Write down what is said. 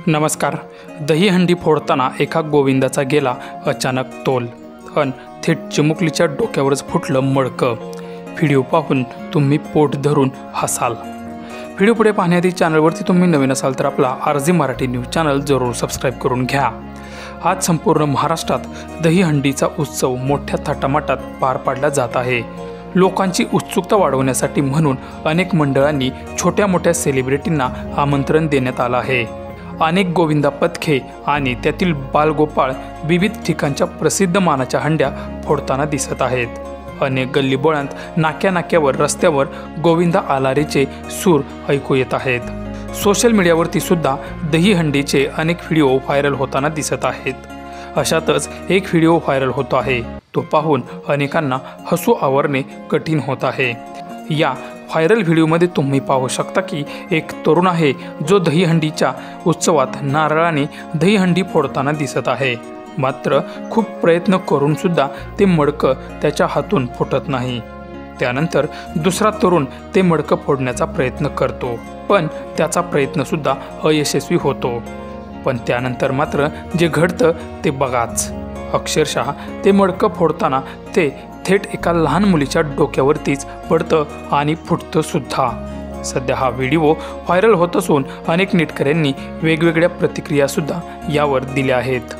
नमस्कार। दहीहंडी फोडताना एका गोविंदाचा गेला अचानक तोल अन थेट चिमुकलीच्या डोक्यावरच फुटलं मडकं। व्हिडिओ पाहून तुम्ही पोट धरून हसाल। व्हिडिओ पुढे पाहण्याआधी चॅनलवरती तुम्ही नवीन असाल तर आपला आरजी मराठी न्यूज चॅनल जरूर सबस्क्राइब करून घ्या। आज संपूर्ण महाराष्ट्रात दहीहंडीचा उत्सव मोठ्या थाटामाटात पार पाडला जात आहे। लोकांची उत्सुकता वाढवण्यासाठी म्हणून अनेक मंडळांनी छोट्या मोठ्या सेलिब्रिटींना आमंत्रण देण्यात आलं आहे। अनेक गोविंदा पथके आणि त्यातील बालगोपाळ विविध ठिकाणच्या प्रसिद्ध मानाच्या हंड्या फोडताना दिसत आहेत। अनेक गल्लीबोळांत नाक्यावर रस्त्यावर गोविंदा आलारीचे सूर ऐकू येत आहेत। सोशल मीडियावरती सुद्धा दहीहंडीचे अनेक व्हिडिओ व्हायरल होताना दिसत आहेत। अशातच एक व्हिडिओ व्हायरल होतो आहे, तो पाहून अनेकांना हसू आवरणे कठीण होत आहे। या व्हायरल व्हिडिओमध्ये तुम्ही पाहू शकता की एक तरुण आहे जो दहीहंडीच्या उत्सवात नारळाने दहीहंडी फोडताना दिसत आहे। मात्र खूप प्रयत्न करून सुद्धा ते मडकं त्याच्या हातून फुटत नाही। त्यानंतर दुसरा तरुण ते मडकं फोडण्याचा प्रयत्न करतो, पण त्याचा प्रयत्न सुद्धा अयशस्वी होतो। पण त्यानंतर मात्र जे घडतं ते बघाच। अक्षरशः ते मडकं फोडताना ते थेट एका लहान मुलीच्या डोक्यावरतीच पडतं आणि फुटतं सुद्धा। सध्या हा व्हिडिओ व्हायरल होत असून अनेक नेटकऱ्यांनी वेगवेगळ्या प्रतिक्रिया सुद्धा यावर दिल्या आहेत।